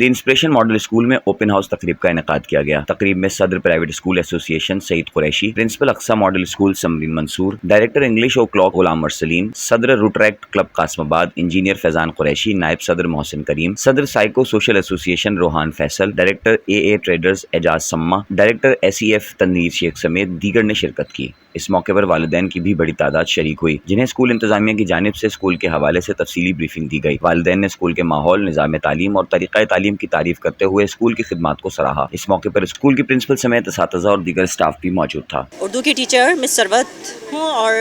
دی inspiration model school میں open house تقریب کا انعقاد کیا گیا. تقریب میں صدر پرائیویٹ اسکول ایسوسی ایشن سعید قریشی، پرنسپل اقصی ماڈل اسکول سمرین منصور، ڈائریکٹر انگلش اور کلاک غلام ارسلین، صدر روٹریکٹ کلب قاسم آباد انجینئر فیضان قریشی، نائب صدر محسن کریم، صدر psycho social association Rohan Faisal, director A traders Aijaz Sama, director S E F Tanveer Sheikh سمیت دیگر نے شرکت کی. اس موقع پر والدین کی بھی بڑی تعداد شریک ہوئی، جنہیں اسکول انتظامیہ کی جانب سے اسکول کے حوالے سے تفصیلی بریفنگ دی گئی. والدین نے اسکول کے ماحول، نظام تعلیم اور طریقہ تعلیم کی تعریف کرتے ہوئے اسکول کی خدمات کو سراہا. اس موقع پر اسکول کی پرنسپل سمیت اساتذہ اور دیگر اسٹاف بھی موجود تھا. اردو کی ٹیچر مس ثروت ہوں اور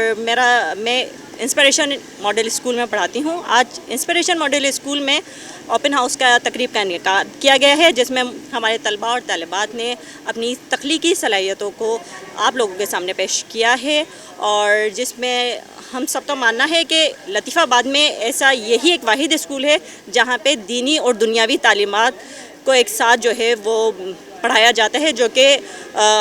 میں انسپریشن ماڈل اسکول میں پڑھاتی ہوں. آج انسپریشن ماڈل اسکول میں اوپن ہاؤس کا تقریب کا انعقاد کیا گیا ہے، جس میں ہمارے طلباء اور طالبات نے اپنی تخلیقی صلاحیتوں کو آپ لوگوں کے سامنے پیش کیا ہے، اور جس میں ہم سب کا ماننا ہے کہ لطیف آباد میں ایسا یہی ایک واحد اسکول ہے جہاں پہ دینی اور دنیاوی تعلیمات کو ایک ساتھ جو ہے وہ پڑھایا جاتا ہے، جو کہ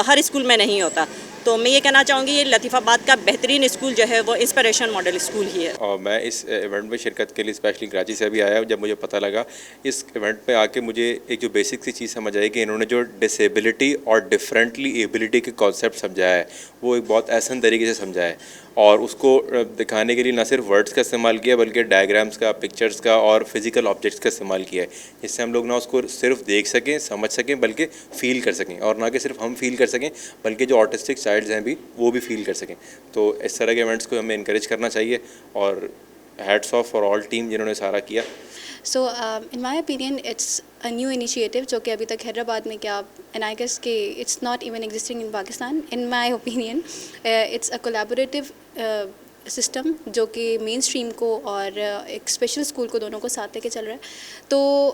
ہر اسکول میں نہیں ہوتا. تو میں یہ کہنا چاہوں گی یہ لطیف آباد کا بہترین اسکول جو ہے وہ انسپریشن ماڈل اسکول ہی ہے. اور میں اس ایونٹ میں شرکت کے لیے اسپیشلی کراچی سے بھی آیا. جب مجھے پتہ لگا اس ایونٹ پہ آ کے مجھے ایک جو بیسک سی چیز سمجھ آئی کہ انہوں نے جو ڈسیبلٹی اور ڈفرینٹلی ایبلٹی کے کانسیپٹ سمجھایا ہے وہ ایک بہت احسن طریقے سے سمجھایا ہے، اور اس کو دکھانے کے لیے نہ صرف ورڈز کا استعمال کیا بلکہ ڈائیگرامس کا، پکچرز کا اور فزیکل آبجیکٹس کا استعمال کیا ہے، جس سے ہم لوگ نہ اس کو صرف دیکھ سکیں، سمجھ سکیں، بلکہ فیل کر سکیں، اور نہ کہ صرف ہم فیل کر سکیں بلکہ جو آرٹسٹک سائڈز ہیں بھی وہ بھی فیل کر سکیں. تو اس طرح کے ایونٹس کو ہمیں انکریج کرنا چاہیے، اور hats off for all team جنہوں نے سارا کیا. So in my opinion it's a new initiative جو کہ ابھی تک حیدرآباد میں کیا اینڈ آئی گیس کہ it's not even existing in Pakistan. In my opinion it's a collaborative system جو کہ مین اسٹریم کو اور ایک اسپیشل اسکول کو دونوں کو ساتھ لے کے چل رہا ہے. تو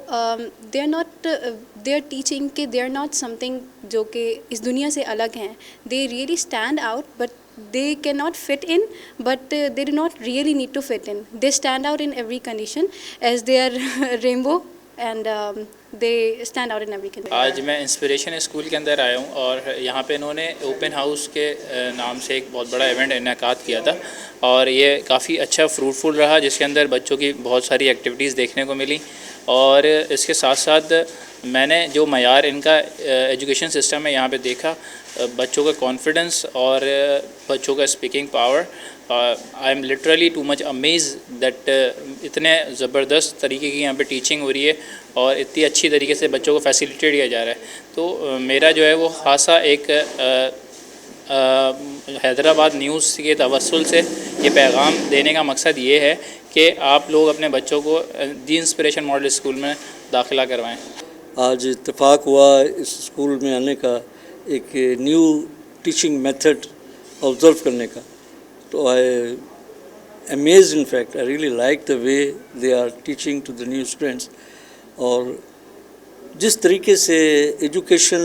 دے آر ٹیچنگ کہ they are not something جو کہ اس دنیا سے الگ ہیں. They really stand out but they cannot fit in, but they do not really need to fit in. They stand out in every condition as they are rainbow, and they stand out in every condition. آج میں inspiration school کے اندر آیا ہوں، اور یہاں پہ انہوں نے اوپن ہاؤس کے نام سے ایک بہت بڑا ایونٹ انعقاد کیا تھا، اور یہ کافی اچھا فروٹفل رہا، جس کے اندر بچوں کی بہت ساری ایکٹیویٹیز دیکھنے کو ملی. اور اس کے ساتھ ساتھ میں نے جو معیار ان کا ایجوکیشن سسٹم میں یہاں پہ دیکھا، بچوں کا کانفیڈنس اور بچوں کا speaking power, I am literally too much amaze that اتنے زبردست طریقے کی یہاں پہ ٹیچنگ ہو رہی ہے اور اتنی اچھی طریقے سے بچوں کو فیسیلیٹیٹ کیا جا رہا ہے. تو میرا جو ہے وہ خاصا ایک حیدرآباد نیوز کے توسل سے یہ پیغام دینے کا مقصد یہ ہے کہ آپ لوگ اپنے بچوں کو دی انسپریشن ماڈل اسکول میں داخلہ کروائیں. آج اتفاق ہوا اس اسکول میں آنے کا، ایک نیو ٹیچنگ میتھڈ آبزرو کرنے کا. تو I amazed, in fact I really like the way they are teaching to the new students. اور جس طریقے سے ایجوکیشن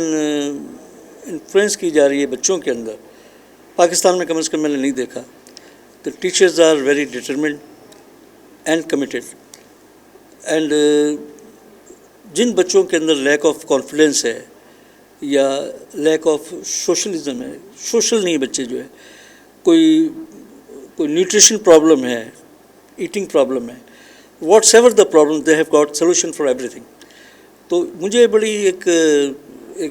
انفلوئنس کی جا رہی ہے بچوں کے اندر، پاکستان میں کم از کم میں نے نہیں دیکھا. The teachers are very determined and committed. And جن بچوں کے اندر لیک آف کانفیڈنس ہے یا لیک آف سوشلزم ہے، سوشل نہیں بچے جو ہے، کوئی نیوٹریشن پرابلم ہے، ایٹنگ پرابلم ہے، whatsoever the problem, they have got solution for everything. تو مجھے بڑی ایک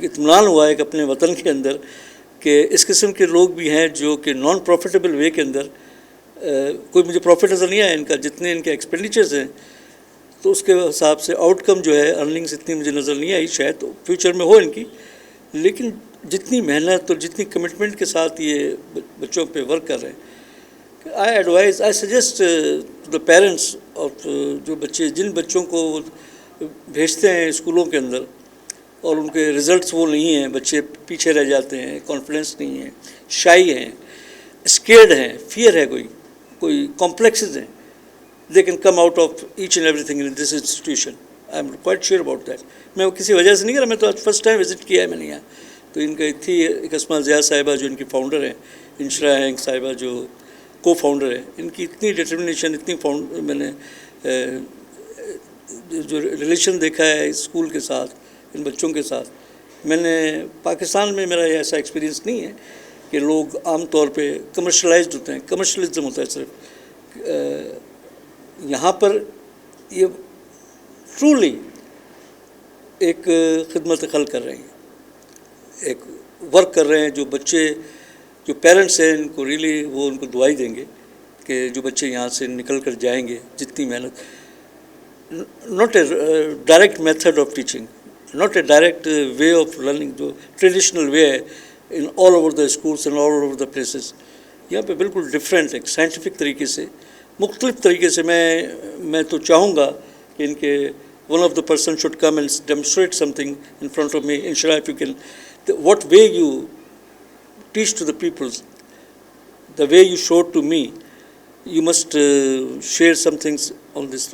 اطمینان ہوا ہے کہ اپنے وطن کے اندر کہ اس قسم کے لوگ بھی ہیں جو کہ نان پروفیٹیبل وے کے اندر، کوئی مجھے پروفٹ نظر نہیں آیا ان کا، جتنے ان کے ایکسپینڈیچرز ہیں تو اس کے حساب سے آؤٹ کم جو ہے ارننگس اتنی مجھے نظر نہیں آئی. شاید فیوچر میں ہو ان کی، لیکن جتنی محنت اور جتنی کمٹمنٹ کے ساتھ یہ بچوں پہ ورک کر رہے ہیں، I advise, I suggest to the parents of جو بچے، جن بچوں کو بھیجتے ہیں اسکولوں کے اندر اور ان کے رزلٹس وہ نہیں ہیں، بچے پیچھے رہ جاتے ہیں، کانفیڈنس نہیں ہے، شائی ہیں، اسکیئرڈ ہیں، فیئر ہے، کوئی کمپلیکسز ہیں. they can come out of each and everything in this institution. I am quite sure about that. میں وہ کسی وجہ سے نہیں کر رہا، میں تو آج فرسٹ ٹائم وزٹ کیا ہے میں نے یہاں. تو ان کا تھی ایک اسماء ضیاء صاحبہ جو ان کی فاؤنڈر ہیں، انشرا ہینگ صاحبہ جو کو فاؤنڈر ہیں، ان کی اتنی ڈٹرمنیشن، اتنی میں نے جو ریلیشن دیکھا ہے اسکول کے ساتھ، ان بچوں کے ساتھ. میں نے پاکستان میں میرا ایسا ایکسپیرینس نہیں ہے کہ لوگ عام طور پہ کمرشلائزڈ ہوتے ہیں، کمرشلزم ہوتا ہے صرف. یہاں پر یہ ٹرولی ایک خدمت خلق کر رہے ہیں، ایک ورک کر رہے ہیں. جو بچے جو پیرنٹس ہیں ان کو ریئلی وہ ان کو دعائی دیں گے کہ جو بچے یہاں سے نکل کر جائیں گے جتنی محنت، not a direct method of teaching, not a direct way of learning جو traditional way ہے in all over the schools and all over the places. یہاں پہ بالکل ڈفرینٹ ایک سائنٹیفک طریقے سے مختلف طریقے سے میں تو چاہوں گا کہ ان کے one of the person should come and demonstrate something in front of me. Inshallah, if you can, what way you teach to the people, the way you showed to me, you must share some things on this